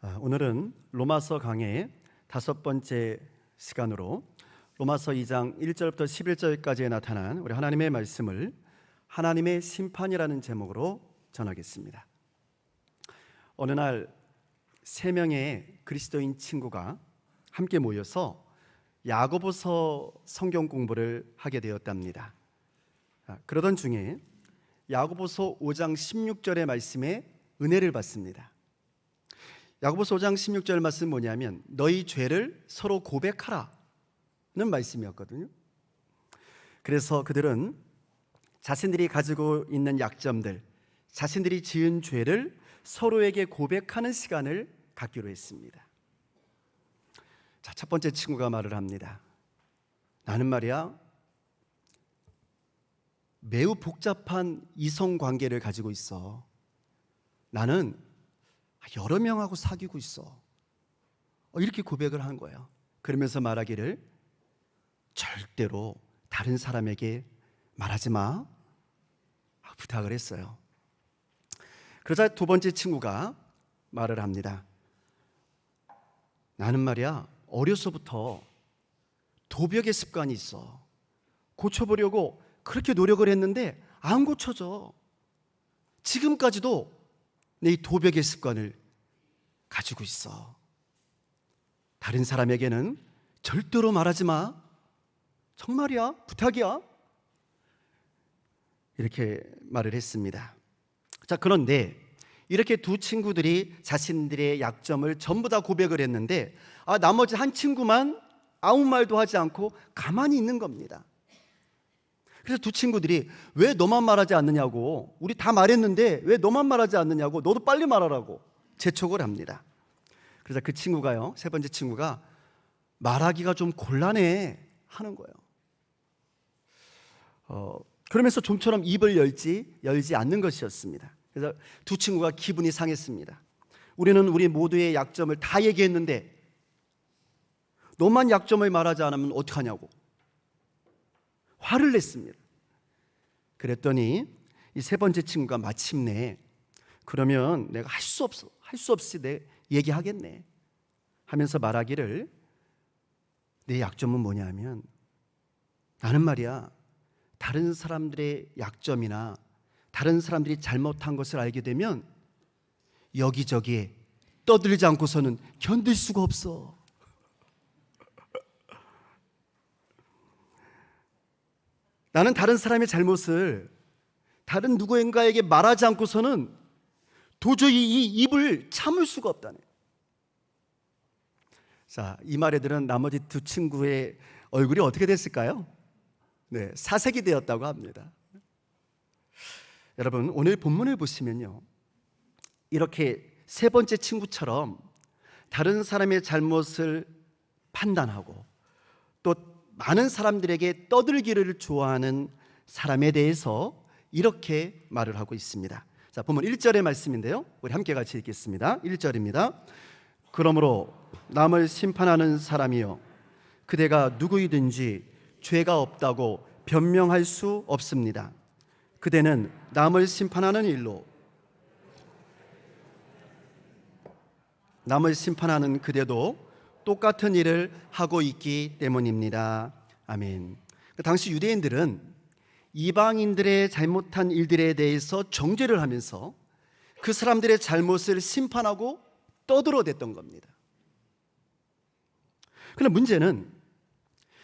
오늘은 로마서 강의 5번째 시간으로 로마서 2장 1절부터 11절까지에 나타난 우리 하나님의 말씀을 하나님의 심판이라는 제목으로 전하겠습니다. 어느 날 3명의 그리스도인 친구가 함께 모여서 야고보서 성경 공부를 하게 되었답니다. 그러던 중에 야고보서 5장 16절의 말씀에 은혜를 받습니다. 야고보서 5장 16절 말씀 뭐냐면 너희 죄를 서로 고백하라는 말씀이었거든요. 그래서 그들은 자신들이 가지고 있는 약점들, 자신들이 지은 죄를 서로에게 고백하는 시간을 갖기로 했습니다. 자, 첫 번째 친구가 말을 합니다. 나는 말이야 매우 복잡한 이성관계를 가지고 있어. 나는 여러 명하고 사귀고 있어. 이렇게 고백을 한 거예요. 그러면서 말하기를 절대로 다른 사람에게 말하지 마 부탁을 했어요. 그러자 두 번째 친구가 말을 합니다. 나는 말이야 어려서부터 도벽의 습관이 있어. 고쳐보려고 그렇게 노력을 했는데 안 고쳐져. 지금까지도 내 도벽의 습관을 가지고 있어. 다른 사람에게는 절대로 말하지 마. 정말이야? 부탁이야? 이렇게 말을 했습니다. 자, 그런데 이렇게 두 친구들이 자신들의 약점을 전부 다 고백을 했는데 나머지 한 친구만 아무 말도 하지 않고 가만히 있는 겁니다. 그래서 두 친구들이 왜 너만 말하지 않느냐고, 우리 다 말했는데 왜 너만 말하지 않느냐고, 너도 빨리 말하라고 재촉을 합니다. 그래서 그 친구가요, 세 번째 친구가 말하기가 좀 곤란해 하는 거예요. 그러면서 좀처럼 입을 열지 않는 것이었습니다. 그래서 두 친구가 기분이 상했습니다. 우리는 우리 모두의 약점을 다 얘기했는데 너만 약점을 말하지 않으면 어떡하냐고 화를 냈습니다. 그랬더니 이 세 번째 친구가 마침내 그러면 내가 할 수 없이 내 얘기하겠네 하면서 말하기를 내 약점은 뭐냐면 나는 말이야 다른 사람들의 약점이나 다른 사람들이 잘못한 것을 알게 되면 여기저기에 떠들지 않고서는 견딜 수가 없어. 나는 다른 사람의 잘못을 다른 누구인가에게 말하지 않고서는 도저히 이 입을 참을 수가 없다네. 자, 이 말에 들은 나머지 두 친구의 얼굴이 어떻게 됐을까요? 네, 사색이 되었다고 합니다. 여러분, 오늘 본문을 보시면요, 이렇게 세 번째 친구처럼 다른 사람의 잘못을 판단하고 또 많은 사람들에게 떠들기를 좋아하는 사람에 대해서 이렇게 말을 하고 있습니다. 자, 보면 1절의 말씀인데요, 우리 함께 같이 읽겠습니다. 1절입니다. 그러므로 남을 심판하는 사람이여 그대가 누구이든지 죄가 없다고 변명할 수 없습니다. 그대는 남을 심판하는 일로 남을 심판하는 그대도 똑같은 일을 하고 있기 때문입니다. 아멘. 당시 유대인들은 이방인들의 잘못한 일들에 대해서 정죄를 하면서 그 사람들의 잘못을 심판하고 떠들어댔던 겁니다. 그런데 문제는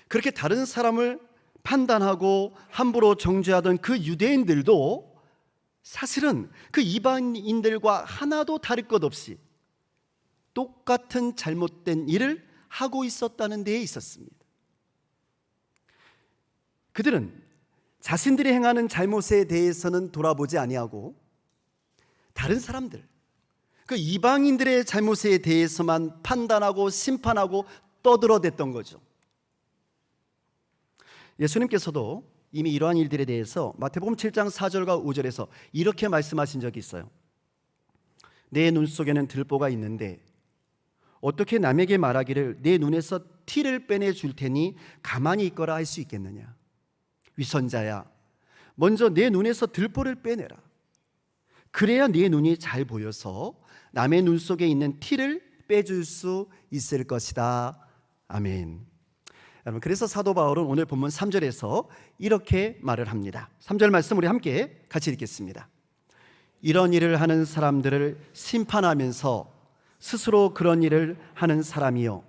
그렇게 다른 사람을 판단하고 함부로 정죄하던 그 유대인들도 사실은 그 이방인들과 하나도 다를 것 없이 똑같은 잘못된 일을 하고 있었다는 데에 있었습니다. 그들은 자신들이 행하는 잘못에 대해서는 돌아보지 아니하고 다른 사람들, 그 이방인들의 잘못에 대해서만 판단하고 심판하고 떠들어댔던 거죠. 예수님께서도 이미 이러한 일들에 대해서 마태복음 7장 4절과 5절에서 이렇게 말씀하신 적이 있어요. 내 눈 속에는 들보가 있는데 어떻게 남에게 말하기를 내 눈에서 티를 빼내줄 테니 가만히 있거라 할 수 있겠느냐. 위선자야, 먼저 내 눈에서 들보를 빼내라. 그래야 네 눈이 잘 보여서 남의 눈 속에 있는 티를 빼줄 수 있을 것이다. 아멘. 여러분, 그래서 사도 바울은 오늘 본문 3절에서 이렇게 말을 합니다. 3절 말씀 우리 함께 같이 읽겠습니다. 이런 일을 하는 사람들을 심판하면서 스스로 그런 일을 하는 사람이요,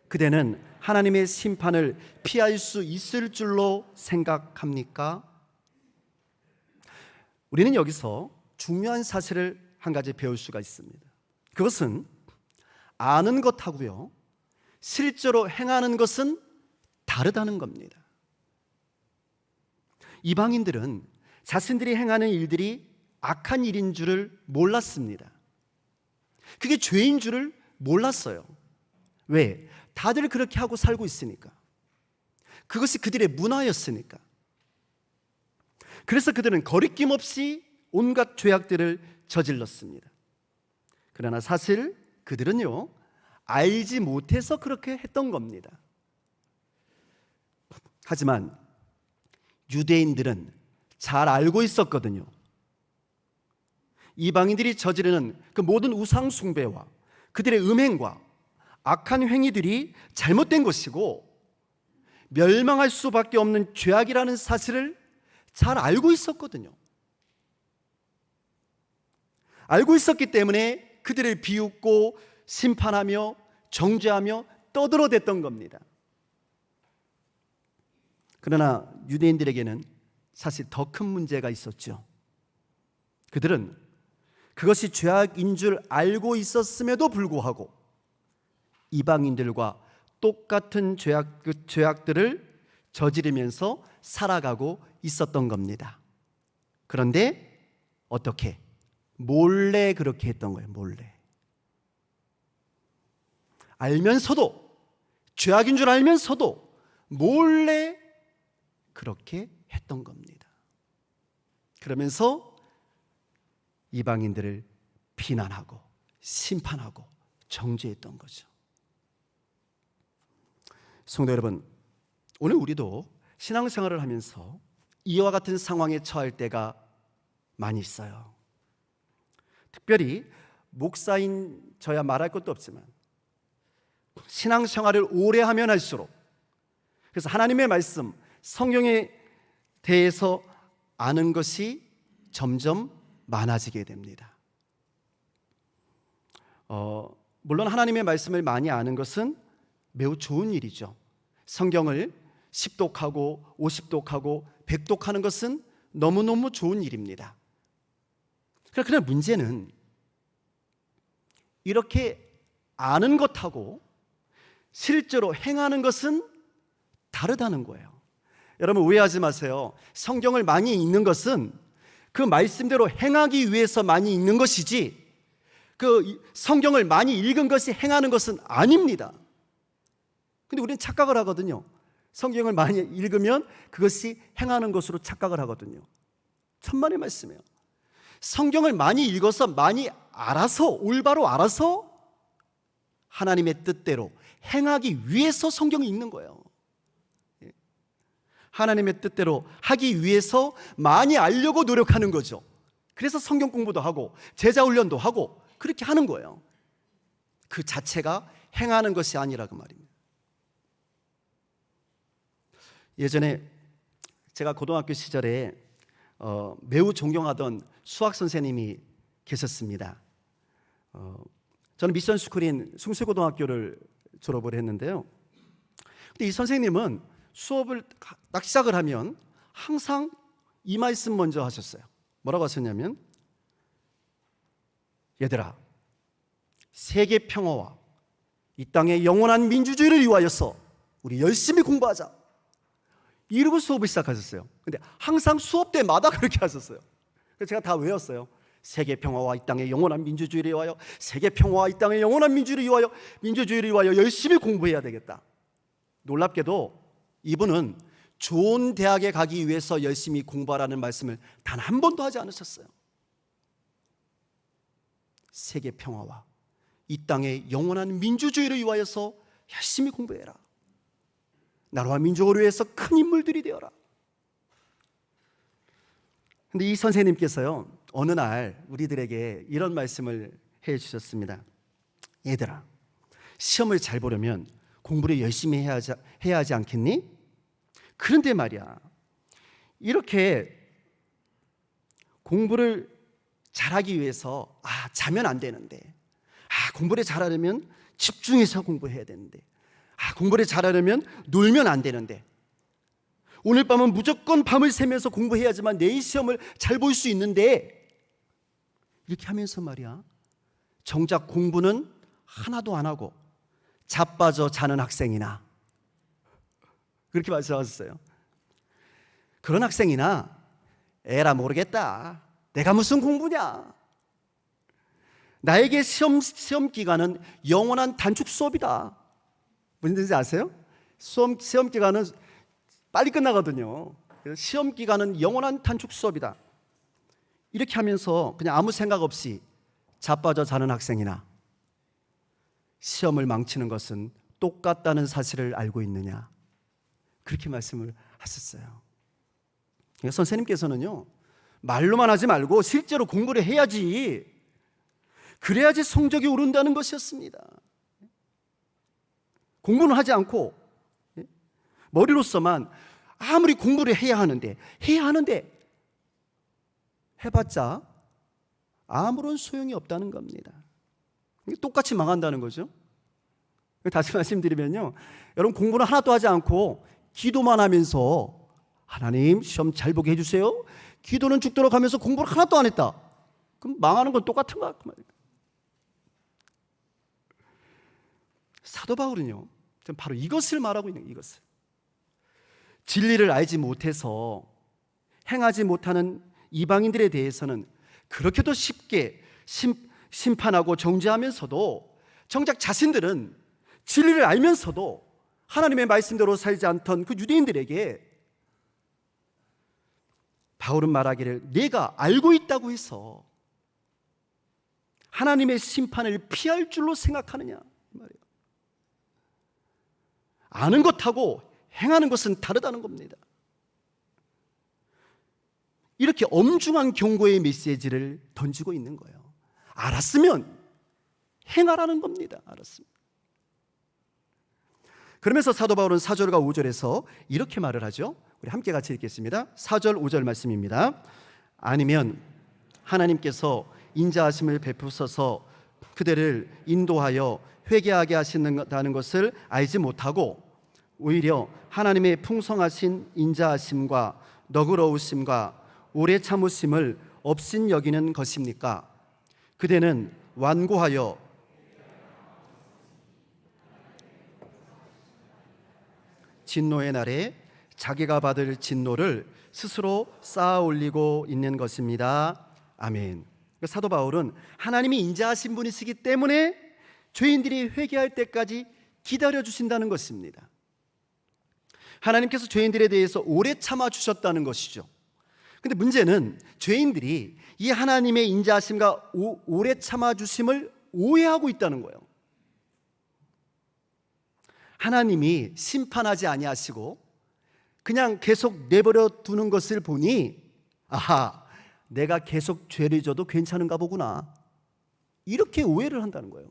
그대는 하나님의 심판을 피할 수 있을 줄로 생각합니까? 우리는 여기서 중요한 사실을 한 가지 배울 수가 있습니다. 그것은 아는 것하고요, 실제로 행하는 것은 다르다는 겁니다. 이방인들은 자신들이 행하는 일들이 악한 일인 줄을 몰랐습니다. 그게 죄인 줄을 몰랐어요. 왜? 다들 그렇게 하고 살고 있으니까. 그것이 그들의 문화였으니까. 그래서 그들은 거리낌 없이 온갖 죄악들을 저질렀습니다. 그러나 사실 그들은요, 알지 못해서 그렇게 했던 겁니다. 하지만 유대인들은 잘 알고 있었거든요. 이방인들이 저지르는 그 모든 우상 숭배와 그들의 음행과 악한 행위들이 잘못된 것이고 멸망할 수밖에 없는 죄악이라는 사실을 잘 알고 있었거든요. 알고 있었기 때문에 그들을 비웃고 심판하며 정죄하며 떠들어댔던 겁니다. 그러나 유대인들에게는 사실 더 큰 문제가 있었죠. 그들은 그것이 죄악인 줄 알고 있었음에도 불구하고 이방인들과 똑같은 죄악들을 저지르면서 살아가고 있었던 겁니다. 그런데 어떻게? 몰래 그렇게 했던 거예요. 몰래. 알면서도, 죄악인 줄 알면서도 몰래 그렇게 했던 겁니다. 그러면서 이방인들을 비난하고 심판하고 정죄했던 거죠. 성도 여러분, 오늘 우리도 신앙생활을 하면서 이와 같은 상황에 처할 때가 많이 있어요. 특별히 목사인 저야 말할 것도 없지만 신앙생활을 오래 하면 할수록, 그래서 하나님의 말씀, 성경에 대해서 아는 것이 점점 많아지게 됩니다. 물론 하나님의 말씀을 많이 아는 것은 매우 좋은 일이죠. 성경을 10독하고 50독하고 100독하는 것은 너무너무 좋은 일입니다. 그러나 문제는 이렇게 아는 것하고 실제로 행하는 것은 다르다는 거예요. 여러분 오해하지 마세요. 성경을 많이 읽는 것은 그 말씀대로 행하기 위해서 많이 읽는 것이지, 그 성경을 많이 읽은 것이 행하는 것은 아닙니다. 근데 우리는 착각을 하거든요. 성경을 많이 읽으면 그것이 행하는 것으로 착각을 하거든요. 천만의 말씀이에요. 성경을 많이 읽어서 많이 알아서, 올바로 알아서 하나님의 뜻대로 행하기 위해서 성경을 읽는 거예요. 하나님의 뜻대로 하기 위해서 많이 알려고 노력하는 거죠. 그래서 성경 공부도 하고 제자 훈련도 하고 그렇게 하는 거예요. 그 자체가 행하는 것이 아니라고 말입니다. 예전에 제가 고등학교 시절에 매우 존경하던 수학 선생님이 계셨습니다. 저는 미션 스쿨인 숭실고등학교를 졸업을 했는데요. 근데 이 선생님은 수업을 딱 시작을 하면 항상 이 말씀 먼저 하셨어요. 뭐라고 하셨냐면, 얘들아, 세계 평화와 이 땅의 영원한 민주주의를 위하여서 우리 열심히 공부하자, 이러고 수업을 시작하셨어요. 근데 항상 수업 때마다 그렇게 하셨어요. 그래서 제가 다 외웠어요. 세계 평화와 이 땅의 영원한 민주주의를 위하여, 세계 평화와 이 땅의 영원한 민주주의를 위하여 열심히 공부해야 되겠다. 놀랍게도 이분은 좋은 대학에 가기 위해서 열심히 공부하라는 말씀을 단 한 번도 하지 않으셨어요. 세계 평화와 이 땅의 영원한 민주주의를 위하여서 열심히 공부해라. 나라와 민족을 위해서 큰 인물들이 되어라. 근데 이 선생님께서요, 어느 날 우리들에게 이런 말씀을 해 주셨습니다. 얘들아, 시험을 잘 보려면 공부를 열심히 해야 하지 않겠니? 그런데 말이야, 이렇게 공부를 잘하기 위해서 자면 안 되는데, 공부를 잘하려면 집중해서 공부해야 되는데, 공부를 잘하려면 놀면 안 되는데, 오늘 밤은 무조건 밤을 새면서 공부해야지만 내일 시험을 잘 볼 수 있는데, 이렇게 하면서 말이야, 정작 공부는 하나도 안 하고 자빠져 자는 학생이나, 그렇게 말씀하셨어요. 그런 학생이나 에라 모르겠다, 내가 무슨 공부냐, 나에게 시험 기간은 영원한 단축 수업이다. 무슨 뜻인지 아세요? 시험 기간은 빨리 끝나거든요. 그래서 시험 기간은 영원한 단축 수업이다. 이렇게 하면서 그냥 아무 생각 없이 자빠져 자는 학생이나 시험을 망치는 것은 똑같다는 사실을 알고 있느냐, 그렇게 말씀을 하셨어요. 그러니까 선생님께서는요, 말로만 하지 말고 실제로 공부를 해야지, 그래야지 성적이 오른다는 것이었습니다. 공부는 하지 않고 머리로서만 아무리 공부를 해야 하는데 해봤자 아무런 소용이 없다는 겁니다. 똑같이 망한다는 거죠. 다시 말씀드리면요, 여러분 공부는 하나도 하지 않고 기도만 하면서 하나님 시험 잘 보게 해주세요, 기도는 죽도록 하면서 공부를 하나도 안 했다, 그럼 망하는 건 똑같은 거야. 사도 바울은요, 바로 이것을 말하고 있는 거예요. 이것을, 진리를 알지 못해서 행하지 못하는 이방인들에 대해서는 그렇게도 쉽게 심판하고 정죄하면서도, 정작 자신들은 진리를 알면서도 하나님의 말씀대로 살지 않던 그 유대인들에게 바울은 말하기를, 내가 알고 있다고 해서 하나님의 심판을 피할 줄로 생각하느냐 말이에요. 아는 것하고 행하는 것은 다르다는 겁니다. 이렇게 엄중한 경고의 메시지를 던지고 있는 거예요. 알았으면 행하라는 겁니다. 알았습니다. 그러면서 사도 바울은 4절과 5절에서 이렇게 말을 하죠. 우리 함께 같이 읽겠습니다. 4절 5절 말씀입니다. 아니면 하나님께서 인자하심을 베푸셔서 그들을 인도하여 회개하게 하신다는 것을 알지 못하고 오히려 하나님의 풍성하신 인자하심과 너그러우심과 오래 참으심을 없인 여기는 것입니까? 그대는 완고하여 진노의 날에 자기가 받을 진노를 스스로 쌓아 올리고 있는 것입니다. 아멘. 사도 바울은 하나님이 인자하신 분이시기 때문에 죄인들이 회개할 때까지 기다려 주신다는 것입니다. 하나님께서 죄인들에 대해서 오래 참아 주셨다는 것이죠. 근데 문제는 죄인들이 이 하나님의 인자하심과 오래 참아 주심을 오해하고 있다는 거예요. 하나님이 심판하지 아니하시고 그냥 계속 내버려 두는 것을 보니, 아하, 내가 계속 죄를 져도 괜찮은가 보구나, 이렇게 오해를 한다는 거예요.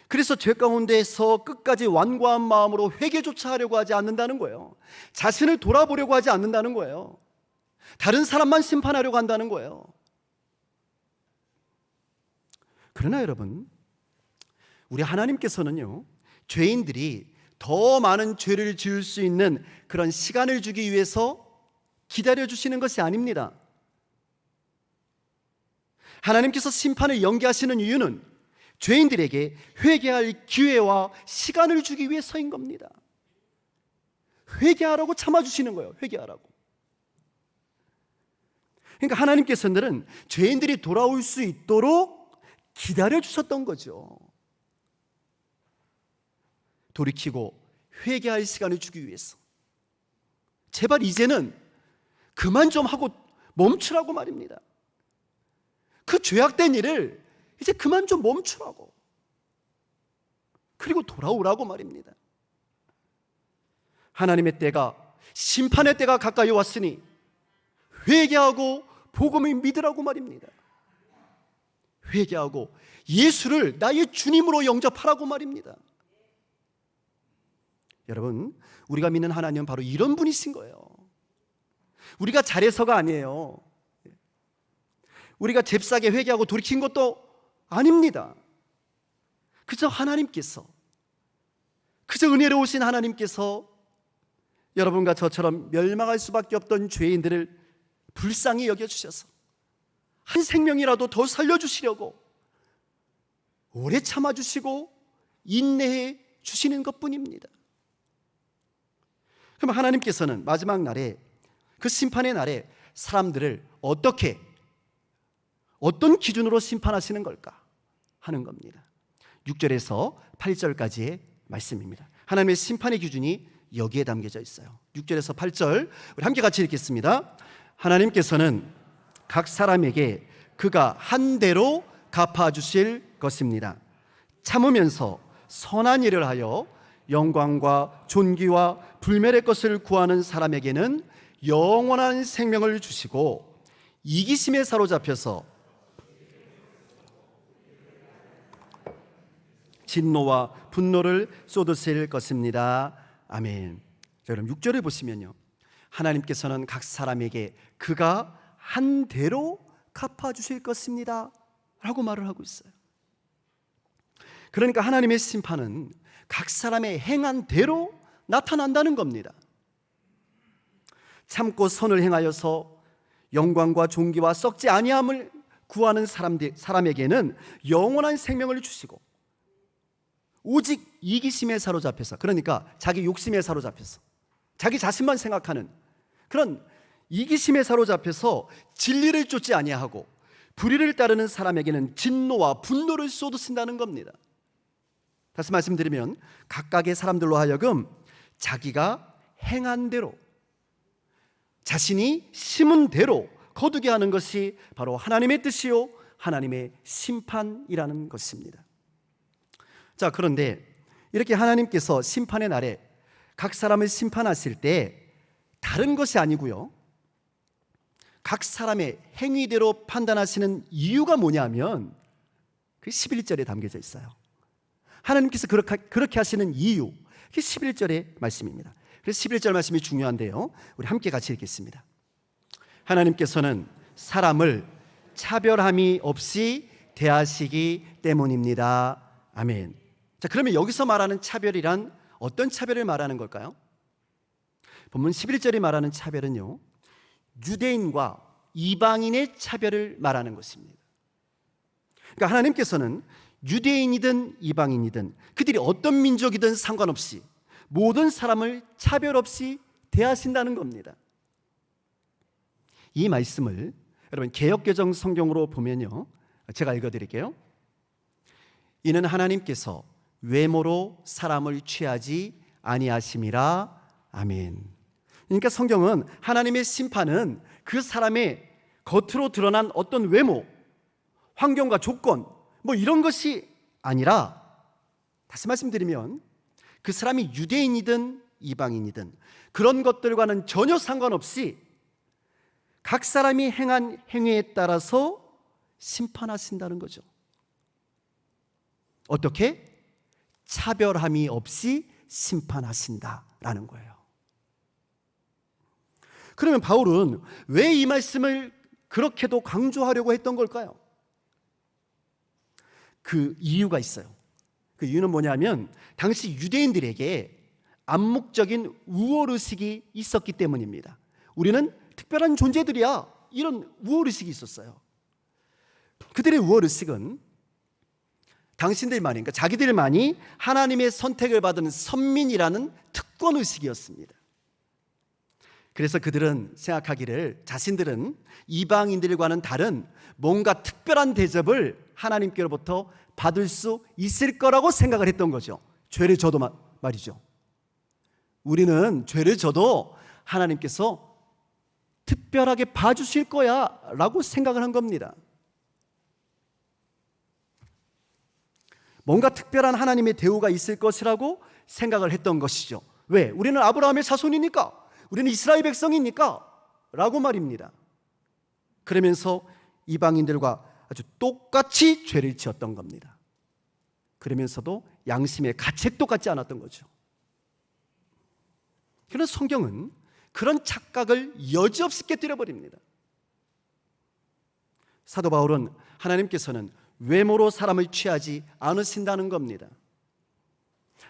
그래서 죄 가운데서 끝까지 완고한 마음으로 회개조차 하려고 하지 않는다는 거예요. 자신을 돌아보려고 하지 않는다는 거예요. 다른 사람만 심판하려고 한다는 거예요. 그러나 여러분, 우리 하나님께서는요, 죄인들이 더 많은 죄를 지을 수 있는 그런 시간을 주기 위해서 기다려주시는 것이 아닙니다. 하나님께서 심판을 연기하시는 이유는 죄인들에게 회개할 기회와 시간을 주기 위해서인 겁니다. 회개하라고 참아주시는 거예요. 회개하라고. 그러니까 하나님께서는 죄인들이 돌아올 수 있도록 기다려주셨던 거죠. 돌이키고 회개할 시간을 주기 위해서. 제발 이제는 그만 좀 하고 멈추라고 말입니다. 그 죄악된 일을 이제 그만 좀 멈추라고, 그리고 돌아오라고 말입니다. 하나님의 때가, 심판의 때가 가까이 왔으니 회개하고 복음을 믿으라고 말입니다. 회개하고 예수를 나의 주님으로 영접하라고 말입니다. 여러분, 우리가 믿는 하나님은 바로 이런 분이신 거예요. 우리가 잘해서가 아니에요. 우리가 잽싸게 회개하고 돌이킨 것도 아닙니다. 그저 하나님께서, 그저 은혜로우신 하나님께서 여러분과 저처럼 멸망할 수밖에 없던 죄인들을 불쌍히 여겨주셔서 한 생명이라도 더 살려주시려고 오래 참아주시고 인내해 주시는 것뿐입니다. 그럼 하나님께서는 마지막 날에, 그 심판의 날에 사람들을 어떤 기준으로 심판하시는 걸까 하는 겁니다. 6절에서 8절까지의 말씀입니다. 하나님의 심판의 기준이 여기에 담겨져 있어요. 6절에서 8절 우리 함께 같이 읽겠습니다. 하나님께서는 각 사람에게 그가 한 대로 갚아주실 것입니다. 참으면서 선한 일을 하여 영광과 존귀와 불멸의 것을 구하는 사람에게는 영원한 생명을 주시고, 이기심에 사로잡혀서 진노와 분노를 쏟으실 것입니다. 아멘. 자, 그럼 6절에 보시면요, 하나님께서는 각 사람에게 그가 한 대로 갚아주실 것입니다 라고 말을 하고 있어요. 그러니까 하나님의 심판은 각 사람의 행한 대로 나타난다는 겁니다. 참고 선을 행하여서 영광과 존귀와 썩지 아니함을 구하는 사람에게는 영원한 생명을 주시고, 오직 이기심에 사로잡혀서, 그러니까 자기 욕심에 사로잡혀서 자기 자신만 생각하는 그런 이기심에 사로잡혀서 진리를 쫓지 아니하고 불의를 따르는 사람에게는 진노와 분노를 쏟으신다는 겁니다. 다시 말씀드리면 각각의 사람들로 하여금 자기가 행한 대로, 자신이 심은 대로 거두게 하는 것이 바로 하나님의 뜻이요 하나님의 심판이라는 것입니다. 자, 그런데 이렇게 하나님께서 심판의 날에 각 사람을 심판하실 때 다른 것이 아니고요, 각 사람의 행위대로 판단하시는 이유가 뭐냐면 그 11절에 담겨져 있어요. 하나님께서 그렇게 하시는 이유, 그게 11절의 말씀입니다. 그래서 11절 말씀이 중요한데요, 우리 함께 같이 읽겠습니다. 하나님께서는 사람을 차별함이 없이 대하시기 때문입니다. 아멘. 자, 그러면 여기서 말하는 차별이란 어떤 차별을 말하는 걸까요? 본문 11절이 말하는 차별은요, 유대인과 이방인의 차별을 말하는 것입니다. 그러니까 하나님께서는 유대인이든 이방인이든 그들이 어떤 민족이든 상관없이 모든 사람을 차별 없이 대하신다는 겁니다. 이 말씀을 여러분 개역개정 성경으로 보면요, 제가 읽어드릴게요. 이는 하나님께서 외모로 사람을 취하지 아니하심이라. 아멘. 그러니까 성경은 하나님의 심판은 그 사람의 겉으로 드러난 어떤 외모, 환경과 조건 이런 것이 아니라, 다시 말씀드리면 그 사람이 유대인이든 이방인이든 그런 것들과는 전혀 상관없이 각 사람이 행한 행위에 따라서 심판하신다는 거죠. 어떻게? 차별함이 없이 심판하신다라는 거예요. 그러면 바울은 왜 이 말씀을 그렇게도 강조하려고 했던 걸까요? 그 이유가 있어요. 그 이유는 뭐냐면 당시 유대인들에게 암묵적인 우월의식이 있었기 때문입니다. 우리는 특별한 존재들이야, 이런 우월의식이 있었어요. 그들의 우월의식은 당신들만이, 그러니까 자기들만이 하나님의 선택을 받은 선민이라는 특권의식이었습니다. 그래서 그들은 생각하기를 자신들은 이방인들과는 다른 뭔가 특별한 대접을 하나님께로부터 받을 수 있을 거라고 생각을 했던 거죠. 죄를 져도 말이죠. 우리는 죄를 져도 하나님께서 특별하게 봐주실 거야 라고 생각을 한 겁니다. 뭔가 특별한 하나님의 대우가 있을 것이라고 생각을 했던 것이죠. 왜? 우리는 아브라함의 자손이니까, 우리는 이스라엘 백성이니까 라고 말입니다. 그러면서 이방인들과 아주 똑같이 죄를 지었던 겁니다. 그러면서도 양심의 가책도 갖지 않았던 거죠. 그래서 성경은 그런 착각을 여지없이 깨뜨려버립니다. 사도 바울은 하나님께서는 외모로 사람을 취하지 않으신다는 겁니다.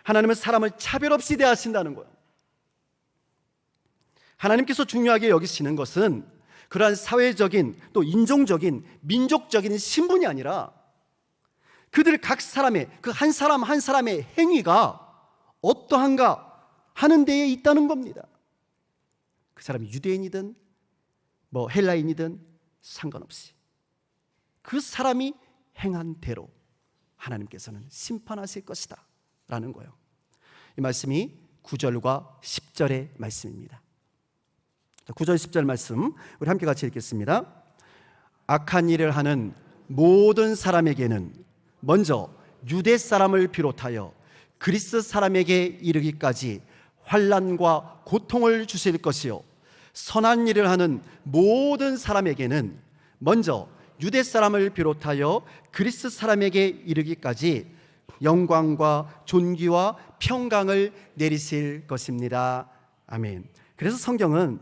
하나님은 사람을 차별 없이 대하신다는 거예요. 하나님께서 중요하게 여기시는 것은 그러한 사회적인 또 인종적인 민족적인 신분이 아니라 그들 각 사람의 그 한 사람 한 사람의 행위가 어떠한가 하는 데에 있다는 겁니다. 그 사람이 유대인이든 헬라인이든 상관없이 그 사람이 행한 대로 하나님께서는 심판하실 것이다 라는 거예요. 이 말씀이 9절과 10절의 말씀입니다. 9절 10절 말씀 우리 함께 같이 읽겠습니다. 악한 일을 하는 모든 사람에게는 먼저 유대 사람을 비롯하여 그리스 사람에게 이르기까지 환난과 고통을 주실 것이요 선한 일을 하는 모든 사람에게는 먼저 유대 사람을 비롯하여 그리스 사람에게 이르기까지 영광과 존귀와 평강을 내리실 것입니다. 아멘. 그래서 성경은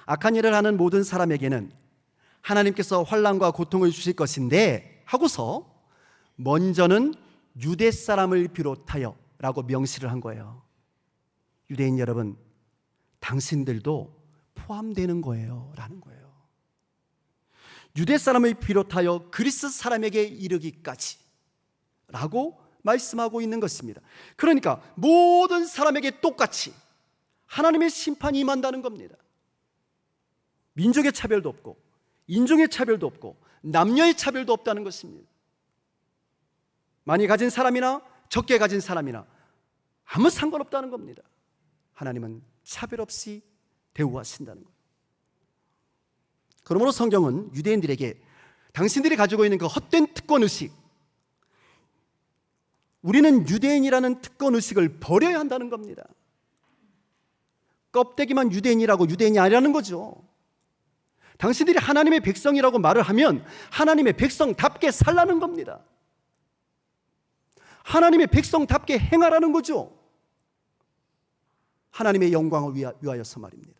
악한 일을 하는 모든 사람에게는 하나님께서 환난과 고통을 주실 것인데 하고서 먼저는 유대 사람을 비롯하여 라고 명시를 한 거예요. 유대인 여러분, 당신들도 포함되는 거예요 라는 거예요. 유대 사람을 비롯하여 그리스 사람에게 이르기까지 라고 말씀하고 있는 것입니다. 그러니까 모든 사람에게 똑같이 하나님의 심판이 임한다는 겁니다. 민족의 차별도 없고 인종의 차별도 없고 남녀의 차별도 없다는 것입니다. 많이 가진 사람이나 적게 가진 사람이나 아무 상관없다는 겁니다. 하나님은 차별 없이 대우하신다는 거예요. 그러므로 성경은 유대인들에게 당신들이 가지고 있는 그 헛된 특권의식, 우리는 유대인이라는 특권의식을 버려야 한다는 겁니다. 껍데기만 유대인이라고 유대인이 아니라는 거죠. 당신들이 하나님의 백성이라고 말을 하면 하나님의 백성답게 살라는 겁니다. 하나님의 백성답게 행하라는 거죠. 하나님의 영광을 위하여서 말입니다.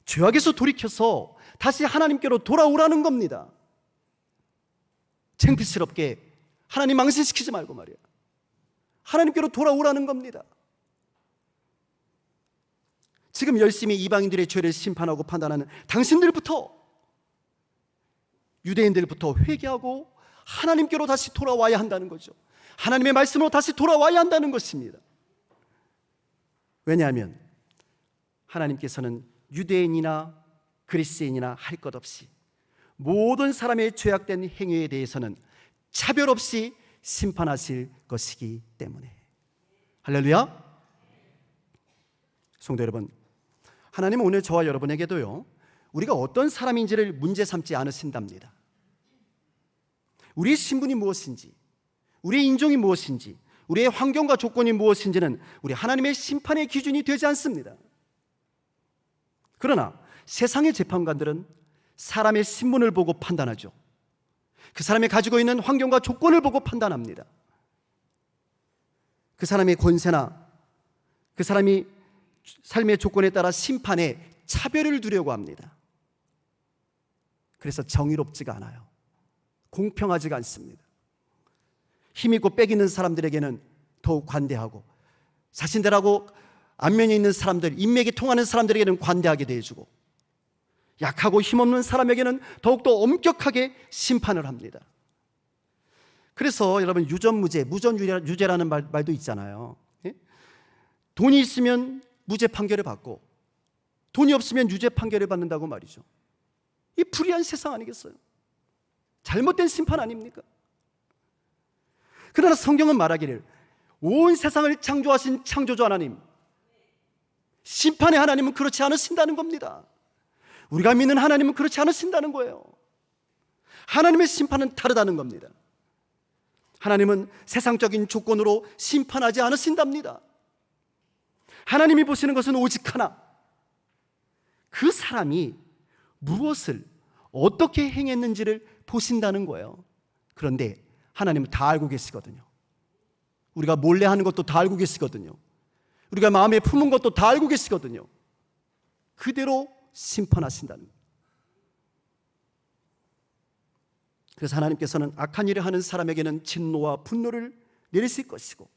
죄악에서 돌이켜서 다시 하나님께로 돌아오라는 겁니다. 창피스럽게 하나님 망신시키지 말고 말이야. 하나님께로 돌아오라는 겁니다. 지금 열심히 이방인들의 죄를 심판하고 판단하는 당신들부터, 유대인들부터 회개하고 하나님께로 다시 돌아와야 한다는 거죠. 하나님의 말씀으로 다시 돌아와야 한다는 것입니다. 왜냐하면 하나님께서는 유대인이나 그리스인이나 할 것 없이 모든 사람의 죄악된 행위에 대해서는 차별 없이 심판하실 것이기 때문에. 할렐루야. 성도 여러분, 하나님은 오늘 저와 여러분에게도요, 우리가 어떤 사람인지를 문제 삼지 않으신답니다. 우리의 신분이 무엇인지, 우리의 인종이 무엇인지, 우리의 환경과 조건이 무엇인지는 우리 하나님의 심판의 기준이 되지 않습니다. 그러나 세상의 재판관들은 사람의 신분을 보고 판단하죠. 그 사람이 가지고 있는 환경과 조건을 보고 판단합니다. 그 사람의 권세나 그 사람이 삶의 조건에 따라 심판에 차별을 두려고 합니다. 그래서 정의롭지가 않아요. 공평하지가 않습니다. 힘있고 빽 있는 사람들에게는 더욱 관대하고, 자신들하고 안면이 있는 사람들, 인맥이 통하는 사람들에게는 관대하게 대해주고, 약하고 힘없는 사람에게는 더욱더 엄격하게 심판을 합니다. 그래서 여러분, 유전무죄, 무전유죄라는 말도 있잖아요. 돈이 있으면 무죄 판결을 받고 돈이 없으면 유죄 판결을 받는다고 말이죠. 이 불의한 세상 아니겠어요? 잘못된 심판 아닙니까? 그러나 성경은 말하기를 온 세상을 창조하신 창조주 하나님, 심판의 하나님은 그렇지 않으신다는 겁니다. 우리가 믿는 하나님은 그렇지 않으신다는 거예요. 하나님의 심판은 다르다는 겁니다. 하나님은 세상적인 조건으로 심판하지 않으신답니다. 하나님이 보시는 것은 오직 하나, 그 사람이 무엇을 어떻게 행했는지를 보신다는 거예요. 그런데 하나님은 다 알고 계시거든요. 우리가 몰래 하는 것도 다 알고 계시거든요. 우리가 마음에 품은 것도 다 알고 계시거든요. 그대로 심판하신다는 거예요. 그래서 하나님께서는 악한 일을 하는 사람에게는 진노와 분노를 내리실 것이고,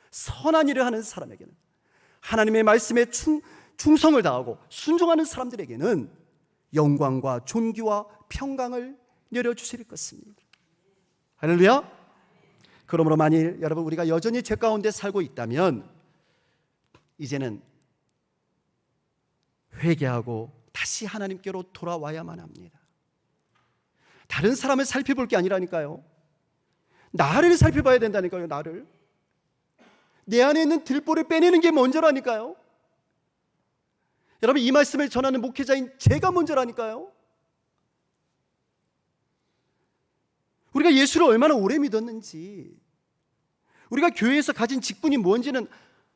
선한 일을 하는 사람에게는, 하나님의 말씀에 충성을 다하고 순종하는 사람들에게는 영광과 존귀와 평강을 내려주실 것입니다. 할렐루야. 그러므로 만일 여러분 우리가 여전히 죄 가운데 살고 있다면 이제는 회개하고 다시 하나님께로 돌아와야만 합니다. 다른 사람을 살펴볼 게 아니라니까요. 나를 살펴봐야 된다니까요. 나를. 내 안에 있는 들보를 빼내는 게 먼저라니까요. 여러분, 이 말씀을 전하는 목회자인 제가 먼저라니까요. 우리가 예수를 얼마나 오래 믿었는지, 우리가 교회에서 가진 직분이 뭔지는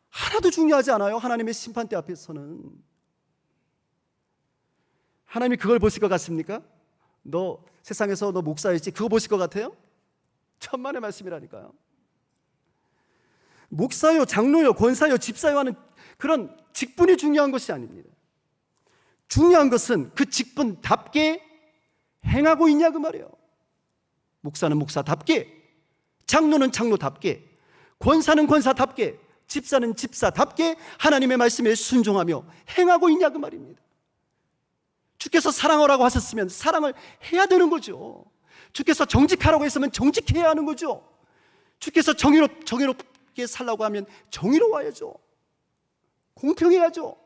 하나도 중요하지 않아요. 하나님의 심판대 앞에서는. 하나님이 그걸 보실 것 같습니까? 너 세상에서 너 목사였지, 그거 보실 것 같아요? 천만의 말씀이라니까요. 목사요, 장로요, 권사요, 집사요 하는 그런 직분이 중요한 것이 아닙니다. 중요한 것은 그 직분답게 행하고 있냐 그 말이에요. 목사는 목사답게, 장로는 장로답게, 권사는 권사답게, 집사는 집사답게 하나님의 말씀에 순종하며 행하고 있냐 그 말입니다. 주께서 사랑하라고 하셨으면 사랑을 해야 되는 거죠. 주께서 정직하라고 했으면 정직해야 하는 거죠. 주께서 정의롭게 살라고 하면 정의로워야죠. 공평해야죠.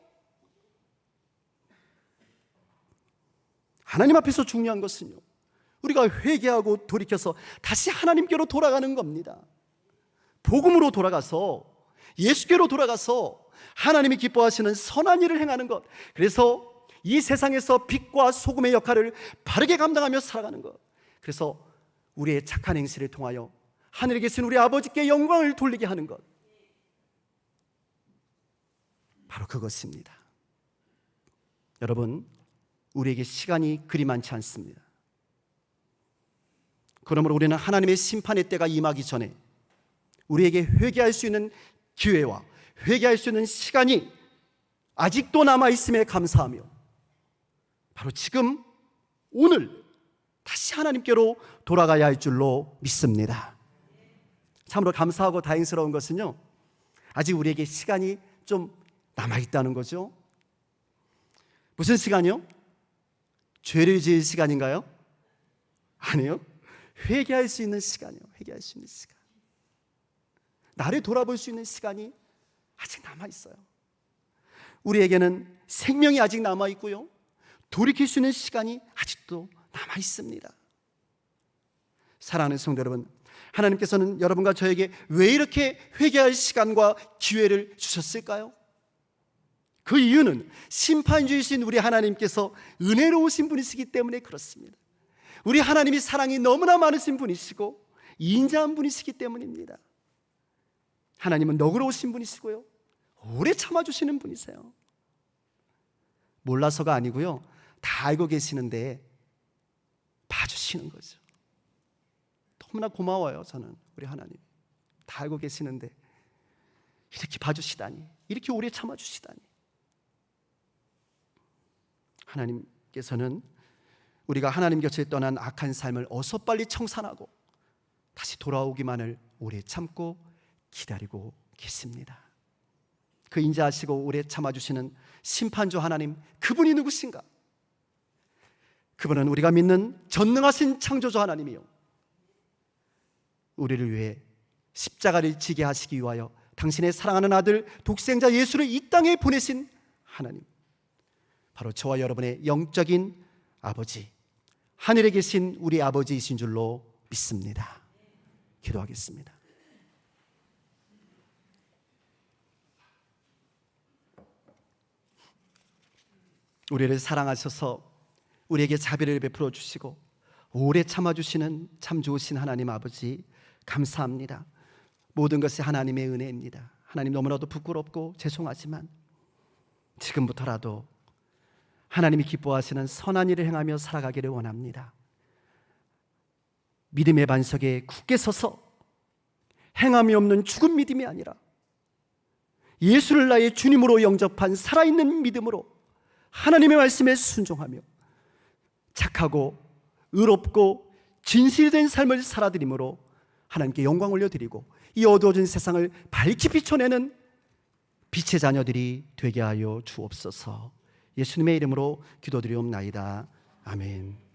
하나님 앞에서 중요한 것은요, 우리가 회개하고 돌이켜서 다시 하나님께로 돌아가는 겁니다. 복음으로 돌아가서, 예수께로 돌아가서 하나님이 기뻐하시는 선한 일을 행하는 것, 그래서 이 세상에서 빛과 소금의 역할을 바르게 감당하며 살아가는 것, 그래서 우리의 착한 행실을 통하여 하늘에 계신 우리 아버지께 영광을 돌리게 하는 것, 바로 그것입니다. 여러분, 우리에게 시간이 그리 많지 않습니다. 그러므로 우리는 하나님의 심판의 때가 임하기 전에 우리에게 회개할 수 있는 기회와 회개할 수 있는 시간이 아직도 남아있음에 감사하며, 바로 지금 오늘 다시 하나님께로 돌아가야 할 줄로 믿습니다. 참으로 감사하고 다행스러운 것은요, 아직 우리에게 시간이 좀 남아있다는 거죠. 무슨 시간이요? 죄를 지을 시간인가요? 아니요. 회개할 수 있는 시간이요. 회개할 수 있는 시간. 나를 돌아볼 수 있는 시간이 아직 남아있어요. 우리에게는 생명이 아직 남아있고요, 돌이킬 수 있는 시간이 아직도 남아있습니다. 사랑하는 성도 여러분, 하나님께서는 여러분과 저에게 왜 이렇게 회개할 시간과 기회를 주셨을까요? 그 이유는 심판주이신 우리 하나님께서 은혜로우신 분이시기 때문에 그렇습니다. 우리 하나님이 사랑이 너무나 많으신 분이시고 인자한 분이시기 때문입니다. 하나님은 너그러우신 분이시고요, 오래 참아주시는 분이세요. 몰라서가 아니고요, 다 알고 계시는데 봐주시는 거죠. 너무나 고마워요. 저는 우리 하나님 다 알고 계시는데 이렇게 봐주시다니, 이렇게 오래 참아주시다니. 하나님께서는 우리가 하나님 곁을 떠난 악한 삶을 어서 빨리 청산하고 다시 돌아오기만을 오래 참고 기다리고 계십니다. 그 인자하시고 오래 참아주시는 심판주 하나님, 그분이 누구신가? 그분은 우리가 믿는 전능하신 창조주 하나님이요, 우리를 위해 십자가를 지게 하시기 위하여 당신의 사랑하는 아들 독생자 예수를 이 땅에 보내신 하나님, 바로 저와 여러분의 영적인 아버지, 하늘에 계신 우리 아버지이신 줄로 믿습니다. 기도하겠습니다. 우리를 사랑하셔서 우리에게 자비를 베풀어 주시고 오래 참아주시는 참 좋으신 하나님 아버지, 감사합니다. 모든 것이 하나님의 은혜입니다. 하나님, 너무나도 부끄럽고 죄송하지만 지금부터라도 하나님이 기뻐하시는 선한 일을 행하며 살아가기를 원합니다. 믿음의 반석에 굳게 서서 행함이 없는 죽은 믿음이 아니라 예수를 나의 주님으로 영접한 살아있는 믿음으로 하나님의 말씀에 순종하며 착하고 의롭고 진실된 삶을 살아드림으로 하나님께 영광 올려드리고 이 어두워진 세상을 밝히 비춰내는 빛의 자녀들이 되게 하여 주옵소서. 예수님의 이름으로 기도드리옵나이다. 아멘.